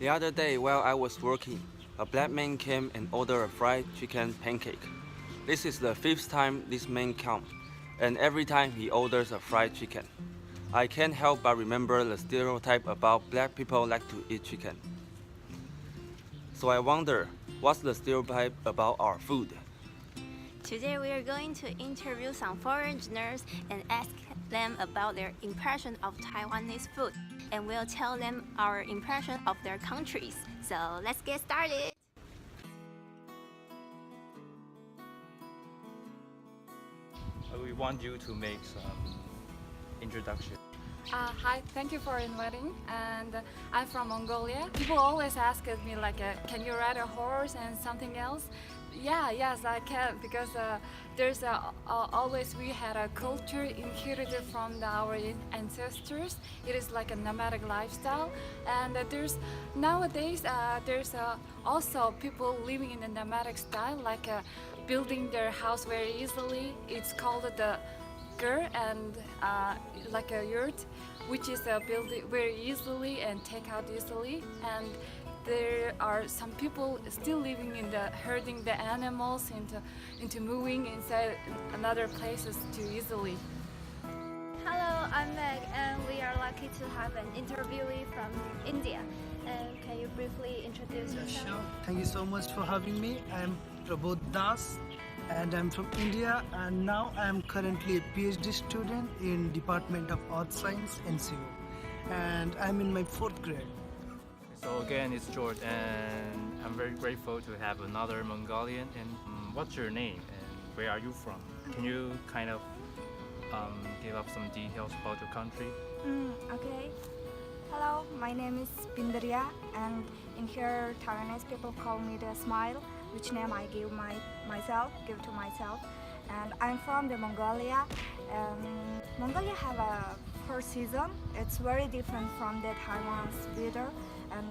The other day while I was working, a black man came and ordered a fried chicken pancake. This is the fifth time this man comes, and every time he orders a fried chicken. I can't help but remember the stereotype about black people like to eat chicken. So I wonder, what's the stereotype about our food? Today we are going to interview some foreigners and ask them about their impression of Taiwanese food, and we'll tell them our impression of their countries. So let's get started. We want you to make some introduction. Hi, thank you for inviting. And I'm from Mongolia. People always ask me like, can you ride a horse and something else? Yes, I can, because there's always we had a culture inherited from our ancestors. It is like a nomadic lifestyle, and nowadays there's also people living in a nomadic style, like building their house very easily. It's called the ger, and like a yurt, which is built very easily and take out easily. And there are some people still living in the herding the animals into moving inside another places too easily. Hello, I'm Meg, and we are lucky to have an interviewee from India. Can you briefly introduce yourself? Sure. Thank you so much for having me. I'm Prabodh Das, and I'm from India, and now I'm currently a PhD student in Department of Earth Science, NCU, and I'm in my 4th grade. So again, it's George, and I'm very grateful to have another Mongolian. And what's your name and where are you from? Can you kind of give up some details about your country? Okay. Hello, my name is Bindaria, and in here Taiwanese people call me the Smile, which name I give to myself. And I'm from the Mongolia. Mongolia have a 4 season. It's very different from the Taiwan's weather. And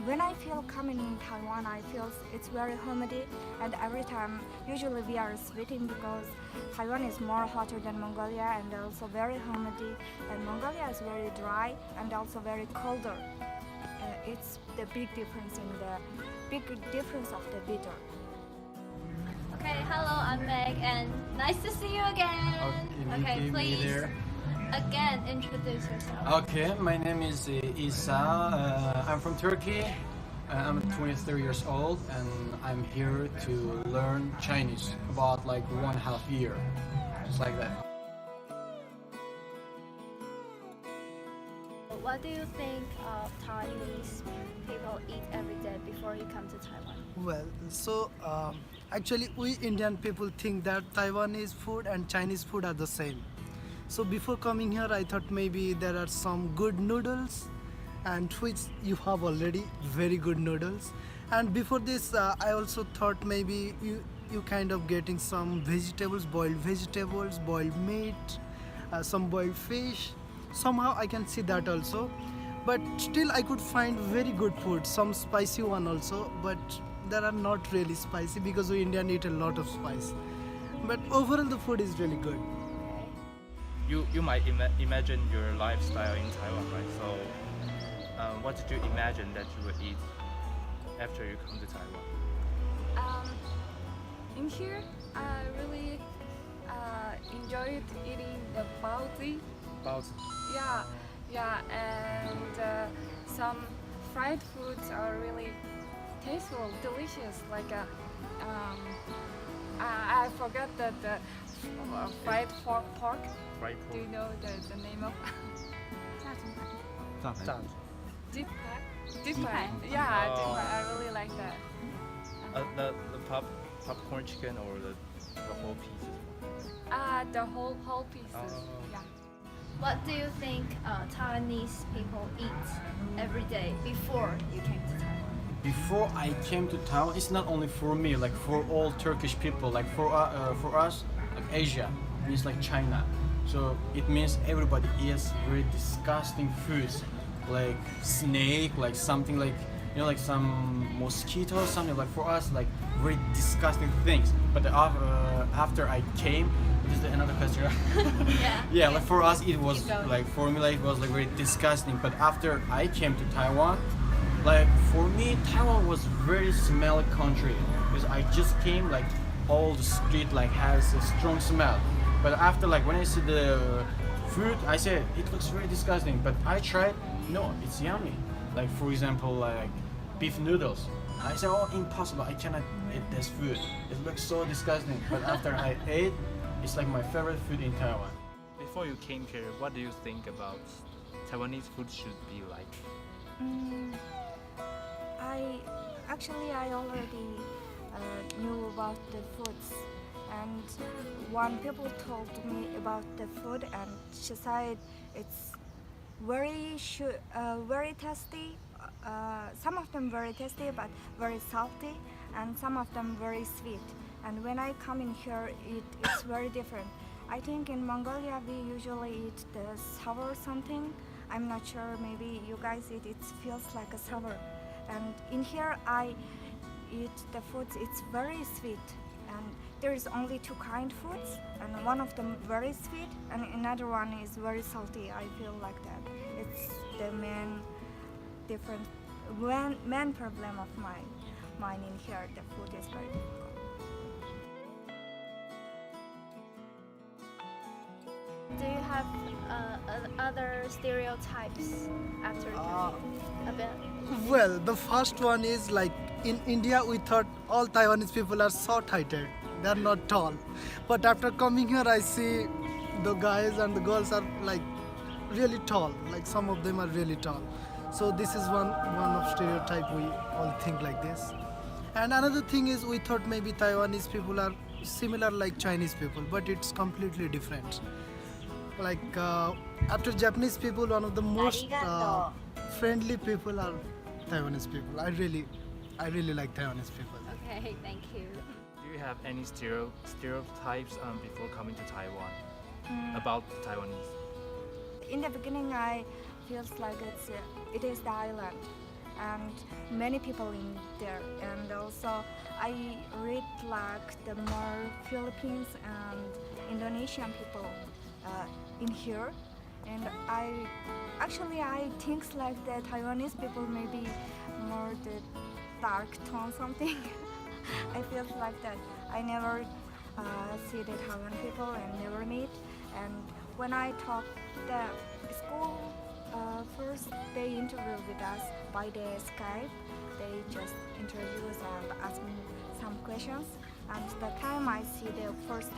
when I feel coming in Taiwan, I feel it's very humid, and every time usually we are sweating because Taiwan is more hotter than Mongolia and also very humid, and Mongolia is very dry and also very colder. It's the big difference of the weather. Okay, hello, I'm Meg, and nice to see you again. Okay, please again introduce yourself. Okay, my name is Isa. I'm from Turkey. I'm 23 years old, and I'm here to learn Chinese about like 1.5 year, just like that. What do you think of Taiwanese people eat every day before you come to Taiwan? Well, so actually we Indian people think that Taiwanese food and Chinese food are the same. So before coming here, I thought maybe there are some good noodles, and which you have already very good noodles. And before this, I also thought maybe you kind of getting some vegetables, boiled meat, some boiled fish. Somehow I can see that also, but still I could find very good food, some spicy one also, but they are not really spicy because we Indian eat a lot of spice. But overall the food is really good. You might imagine your lifestyle in Taiwan, right? So what did you imagine that you would eat after you come to Taiwan? In here, I really enjoyed eating the baozi. Yeah, and some fried foods are really tasteful, delicious. Like I forgot that the fried pork. Fried pork. Do you know the name of? Deep pan. Yeah, deep pan. I really like that. The popcorn chicken or the whole pieces? The whole pieces. Yeah. What do you think Taiwanese people eat every day before you came to Taiwan? Before I came to Taiwan, it's not only for me, like for all Turkish people, like for us, like Asia, means like China. So it means everybody eats very disgusting foods, like snake, like something like, you know, like some mosquito, something like for us, like very disgusting things. But after I came, Is there another question? Yeah. Yeah, like for us it was Keep going. like for me like it was like very disgusting. But after I came to Taiwan, like for me Taiwan was very smelly country because I just came like all the street like has a strong smell. But after like when I see the food, I said it looks very disgusting. But I tried, no, it's yummy. Like for example like beef noodles. I said, oh, impossible! I cannot eat this food. It looks so disgusting. But after I ate, it's like my favorite food in Taiwan. Before you came here, what do you think about Taiwanese food should be like? I already knew about the foods, and one people told me about the food, and she said it's very tasty. Some of them very tasty, but very salty, and some of them very sweet. And when I come in here, it's very different. I think in Mongolia we usually eat the sour something. I'm not sure. Maybe you guys eat it feels like a sour. And in here I eat the foods. It's very sweet, and there is only two kind foods, and one of them very sweet, and another one is very salty. I feel like that. It's the main different main problem of mine in here. The food is very difficult. Do you have other stereotypes after coming a bit? Well, the first one is like in India we thought all Taiwanese people are short-heighted. They are not tall. But after coming here I see the guys and the girls are like really tall. Like some of them are really tall. So this is one of stereotype we all think like this. And another thing is we thought maybe Taiwanese people are similar like Chinese people, but it's completely different. Like after Japanese people, one of the most friendly people are Taiwanese people. I really like Taiwanese people. Okay, thank you. Do you have any stereotypes before coming to Taiwan about Taiwanese? In the beginning, I feels like it is the island, and many people in there. And also, I read like the more Philippines and Indonesian people in here, and I think like the Taiwanese people maybe more the dark tone something. I feel like that. I never see the Taiwan people and never meet. And when I talk the school, first they interview with us by the Skype. They just introduce and ask me some questions. And the time I see the first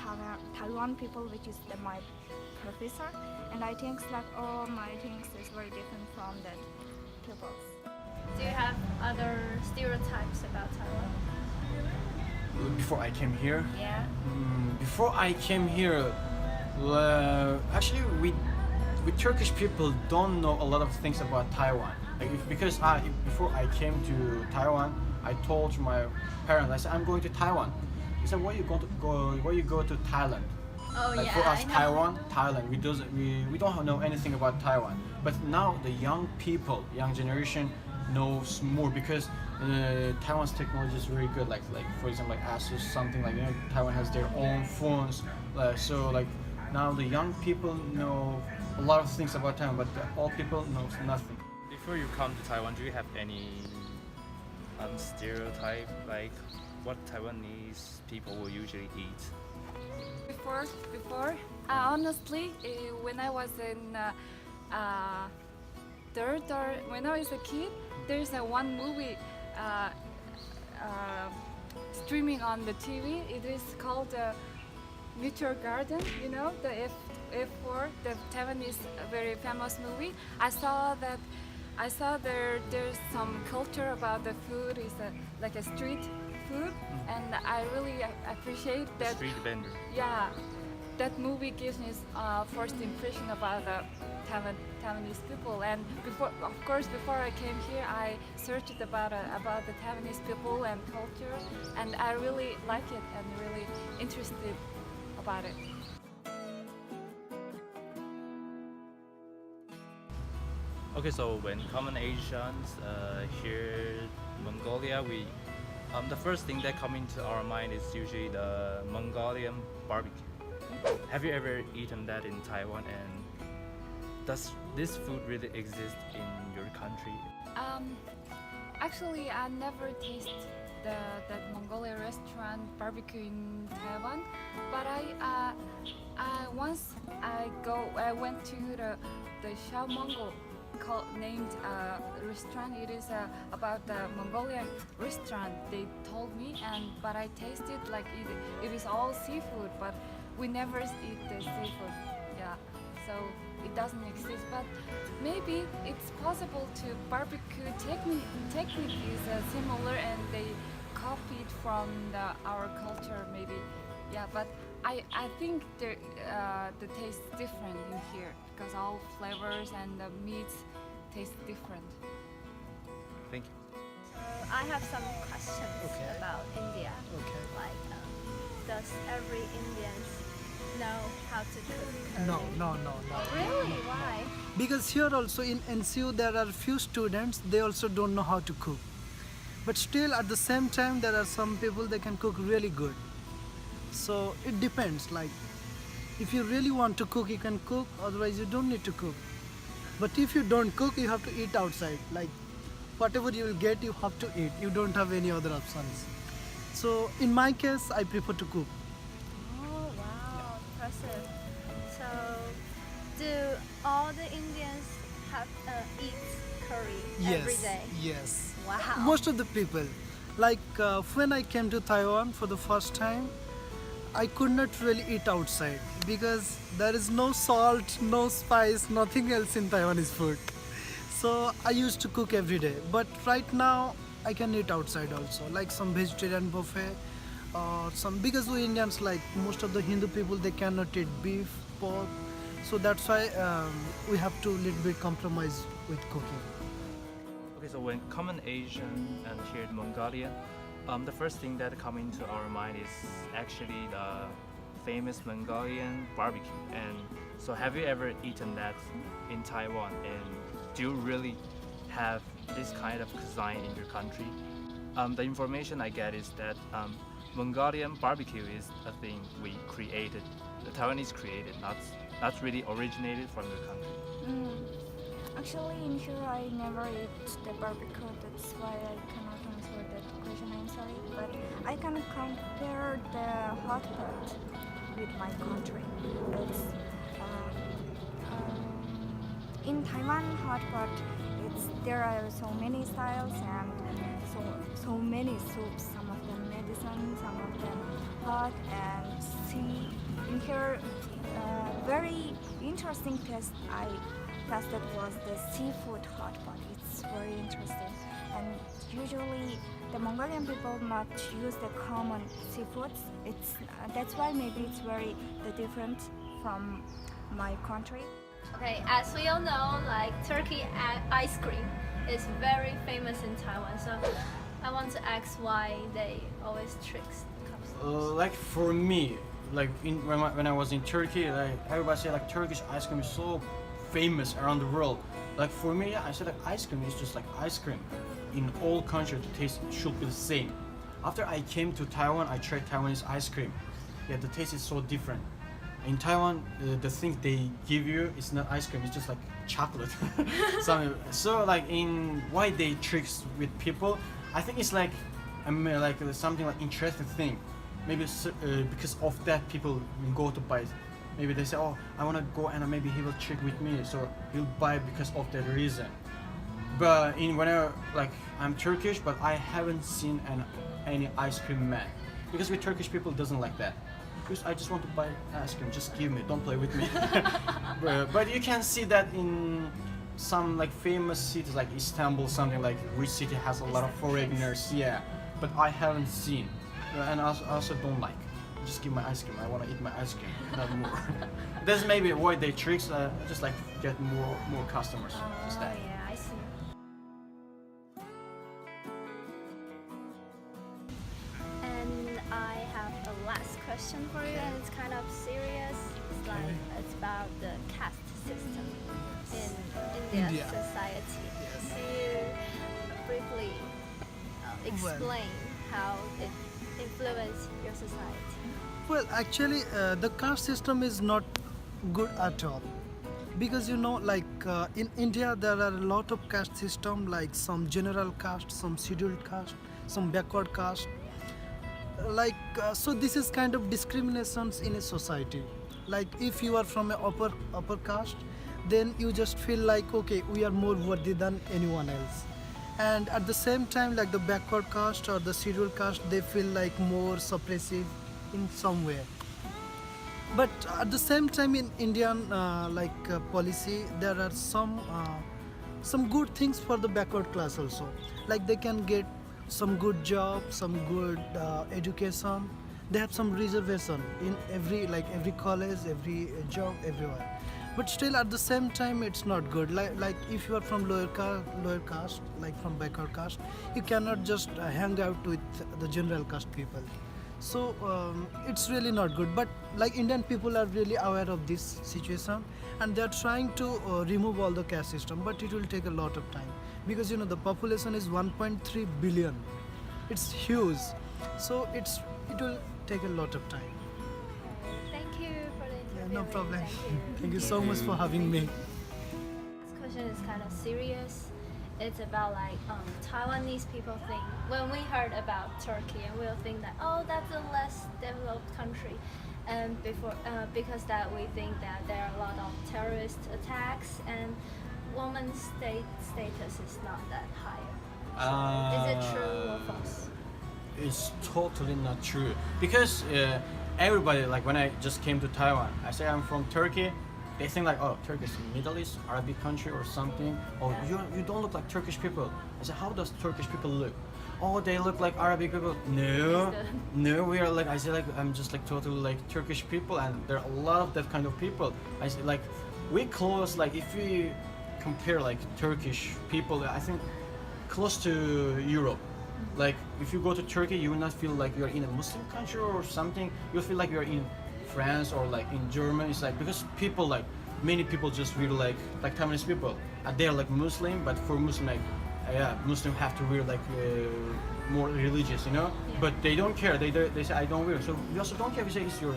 Taiwan people, which is my professor, and I think like, oh, my things is very different from the people's. Do you have other stereotypes about Taiwan? Before I came here, Yeah. before I came here, actually we Turkish people don't know a lot of things about Taiwan. Like because before I came to Taiwan, I told my parents, I said I'm going to Taiwan. He said, why you go to Thailand? Oh Like yeah, for us, I know. Taiwan, Thailand. We don't know anything about Taiwan. But now the young generation knows more because Taiwan's technology is very good. Like for example, like Asus, something like Taiwan has their own phones. So like now the young people know a lot of things about Taiwan, but the old people knows nothing. Before you come to Taiwan, do you have any stereotype like what Taiwanese people will usually eat? Before, honestly, when I was in third or when I was a kid, there's one movie streaming on the TV. It is called Meteor Garden. You know, the F4, the Taiwanese very famous movie. I saw there's some culture about the food. Is like a street food, and I really appreciate that. Street vendor. Yeah, that movie gives me first impression about the Taiwanese people. And before I came here, I searched about the Taiwanese people and culture, and I really like it and really interested about it. Okay, so when common Asians hear Mongolia, the first thing that comes into our mind is usually the Mongolian barbecue. have you ever eaten that in Taiwan? And does this food really exist in your country? Actually, I never tasted that Mongolian restaurant barbecue in Taiwan, but once I went to the Xiao Mongol named restaurant. It is about the Mongolian restaurant. They told me, but I tasted like it is all seafood, but we never eat the seafood. Yeah, so it doesn't exist. But maybe it's possible to barbecue technique is similar and they copied from our culture maybe. Yeah, but I think the taste is different in here because all flavors and the meats taste different. Thank you. I have some questions Okay. about India. Okay. Like, does every Indian know how to cook curry? No. Really? Why? Because here also in NCU there are few students, they also don't know how to cook. But still at the same time there are some people they can cook really good. So it depends, like if you really want to cook you can cook, otherwise you don't need to cook. But if you don't cook you have to eat outside, like whatever you will get you have to eat, you don't have any other options. So in my case I prefer to cook. Oh, wow, impressive. So, do all the Indians have eat curry every day? Yes. Wow. Most of the people, like when I came to Taiwan for the first time, I could not really eat outside because there is no salt, no spice, nothing else in Taiwanese food. So I used to cook every day. But right now I can eat outside also, like some vegetarian buffet or some, because we Indians, like most of the Hindu people, they cannot eat beef, pork. So that's why we have to little bit compromise with cooking. Okay, so when common Asian and here in Mongolian, the first thing that comes into our mind is actually the famous Mongolian barbecue. And so have you ever eaten that in Taiwan? And do you really have this kind of cuisine in your country? The information I get is that Mongolian barbecue is a thing we created, the Taiwanese created, not really originated from your country. Actually, in here I never eat the barbecue. That's why I cannot answer that question. I'm sorry, but I can compare the hot pot with my country. It's in Taiwan hot pot. There are so many styles and so many soups. Some of them medicine, some of them hot and sea. In here, very interesting taste I tasted was the seafood hot pot. It's very interesting, and usually the Mongolian people not use the common seafoods. It's that's why maybe it's very different from my country. Okay, as we all know, like turkey ice cream is very famous in Taiwan. So I want to ask why they always tricks the customers. Like for me, like when I was in Turkey, like everybody say like Turkish ice cream is so famous around the world. Like for me, yeah, I said like ice cream is just like ice cream. In all countries, the taste should be the same. After I came to Taiwan, I tried Taiwanese ice cream. Yeah, the taste is so different. In Taiwan, the thing they give you is not ice cream; it's just like chocolate. So like in why they tricks with people, I think it's like like something like interesting thing. Maybe because of that people will go to buy it. Maybe they say, oh, I want to go and maybe he will trick with me, so he'll buy because of that reason. But I'm Turkish, but I haven't seen any ice cream man, because with Turkish people doesn't like that. Because I just want to buy ice cream, just give me, don't play with me. But you can see that in some like famous cities like Istanbul, something like which city has a lot of foreigners. Yeah, but I haven't seen, and I also don't like. Just give my ice cream. I want to eat my ice cream, not more. That's maybe why they tricks. Just like get more customers. Just that. Yeah, I see. And I have a last question for you, and it's kind of serious. It's like it's about the caste system in Indian society. Yes. Can you briefly explain how it influenced your society? Well, actually, the caste system is not good at all. Because in India there are a lot of caste system, like some general caste, some scheduled caste, some backward caste. So this is kind of discriminations in a society. Like if you are from a upper caste, then you just feel like, okay, we are more worthy than anyone else. And at the same time, like the backward caste or the scheduled caste, they feel like more suppressive in some way. But at the same time, in Indian policy, there are some good things for the backward class also. Like they can get some good job, some good education. They have some reservation in every college, every job, everywhere. But still, at the same time, it's not good. Like if you are from lower caste, like from backward caste, you cannot just hang out with the general caste people. So it's really not good. But like Indian people are really aware of this situation, and they are trying to remove all the caste system. But it will take a lot of time, because the population is 1.3 billion. It's huge, so it will take a lot of time. Thank you for the interview. No problem. Thank you. Thank you so much for having me. This question is kind of serious. It's about Taiwanese people think when we heard about Turkey, and we'll think that, oh, that's a less developed country, and because that we think that there are a lot of terrorist attacks and women's status is not that higher. So is it true or false? It's totally not true, because everybody, like when I just came to Taiwan, I say I'm from Turkey. They think like, oh, Turkey is Middle East, Arabic country or something. Oh, you don't look like Turkish people. I said, how does Turkish people look? Oh, they look like Arabic people. No, we are like, I say like, I'm just like totally like Turkish people, and there are a lot of that kind of people. I say like, we close, like if we compare like Turkish people, I think close to Europe. Like if you go to Turkey, you will not feel like you're in a Muslim country or something. You'll feel like you're in France or like in Germany. It's like, because people, like many people just wear like Taiwanese people, they're like Muslim, but for Muslim, like Muslim have to wear like more religious, Yeah. But they don't care. They say I don't wear. So we also don't care. We say it's your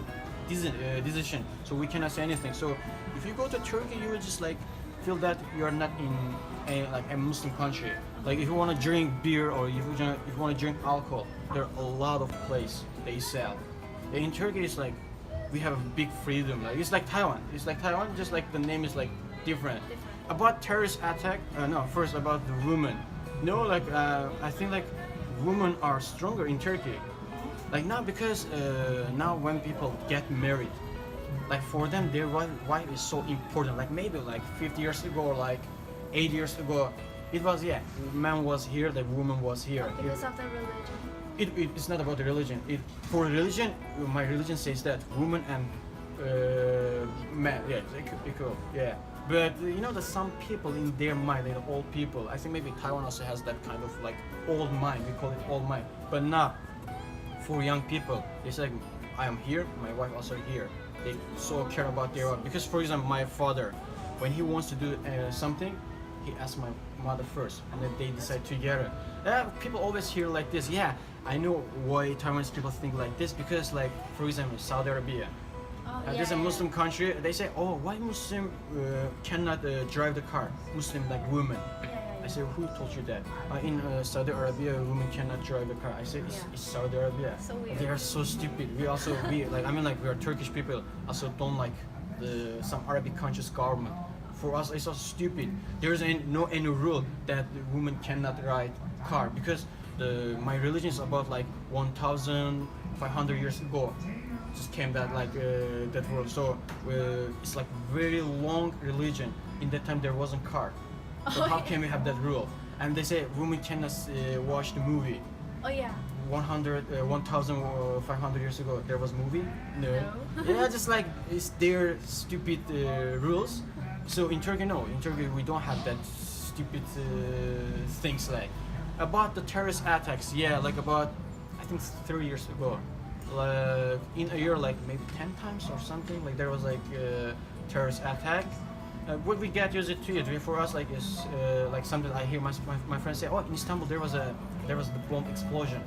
decision. So we cannot say anything. So if you go to Turkey, you will just like feel that you are not in a Muslim country. Like if you want to drink beer or if you want to drink alcohol, there are a lot of places they sell. In Turkey, it's like we have a big freedom. Like it's like Taiwan. It's like Taiwan, just like the name is like different. About terrorist attack, no. First about the women. No, like I think like women are stronger in Turkey. Like now, because now when people get married, like for them their wife is so important. Like maybe like 50 years ago or like 8 years ago, it was man was here, the woman was here. Because of the religion. It's not about the religion. For religion, my religion says that woman and man, equal, yeah. But that some people in their mind, the old people, I think maybe Taiwan also has that kind of like old mind. We call it old mind, but not for young people. It's like I am here, my wife also here. They so care about their wife. Because for example, my father, when he wants to do something, he asks my mother first, and then they decide together. People always hear like this. Yeah, I know why Taiwanese people think like this, because like for example Saudi Arabia, there's a Muslim country. They say, oh, why Muslim cannot drive the car? Muslim like women. I say, who told you that? In Saudi Arabia, women cannot drive the car. I say, it's Saudi Arabia. So weird. They are so stupid. We are Turkish people. Also don't like some Arabic countries' government. For us, it's so stupid. There's no any rule that the woman cannot ride car, because my religion is about like 1,500 years ago. Just came that like that rule. So it's like very long religion. In that time there wasn't car. So how can we have that rule? And they say women cannot watch the movie. Oh yeah. 1,500 years ago there was movie? No. Yeah, just like it's their stupid rules. So in Turkey, no. In Turkey, we don't have that stupid things like. About the terrorist attacks, like about, I think 3 years ago. Like in a year, like maybe 10 times or something. Like there was like a terrorist attack. What we get used to it for us, like is like something I hear my friends say. Oh, in Istanbul there was the bomb explosion.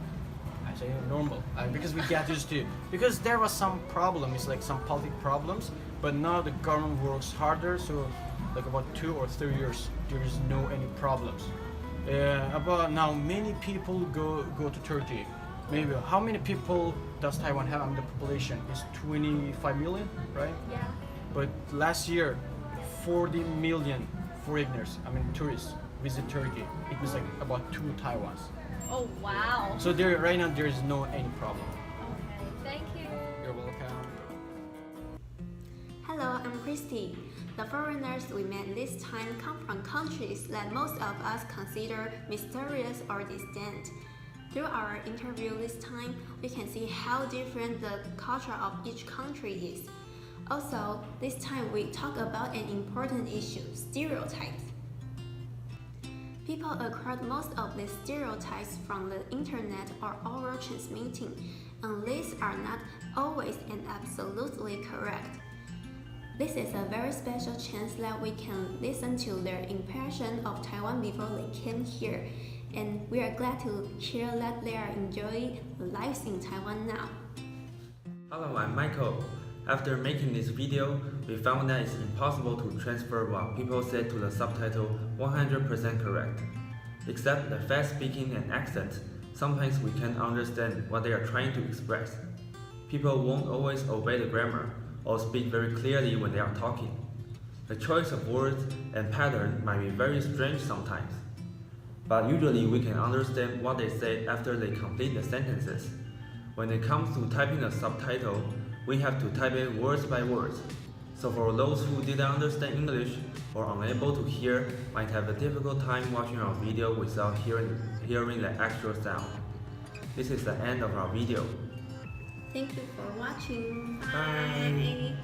I so normal because we get used to. Because there was some problem, it's like some political problems, but now the government works harder. So like about 2 or 3 years, there is no any problems. About now, many people go to Turkey. Maybe how many people does Taiwan have? I mean, the population is 25 million, right? Yeah. But last year, 40 million foreigners, I mean tourists, visit Turkey. It was like about 2 Taiwans. Oh wow. So there right now there is no any problem. Okay, thank you. You're welcome. Hello, I'm Christy. The foreigners we met this time come from countries that most of us consider mysterious or distant. Through our interview this time, we can see how different the culture of each country is. Also, this time we talk about an important issue, stereotypes. People acquired most of these stereotypes from the internet or oral transmitting, and these are not always and absolutely correct. This is a very special chance that we can listen to their impression of Taiwan before they came here, and we are glad to hear that they are enjoying lives in Taiwan now. Hello, I'm Michael. After making this video, we found that it's impossible to transfer what people said to the subtitle 100% correct. Except the fast speaking and accent, sometimes we can't understand what they are trying to express. People won't always obey the grammar or speak very clearly when they are talking. The choice of words and pattern might be very strange sometimes. But usually we can understand what they say after they complete the sentences. When it comes to typing a subtitle, we have to type it words by words. So for those who didn't understand English or unable to hear might have a difficult time watching our video without hearing the actual sound. This is the end of our video. Thank you for watching. Bye.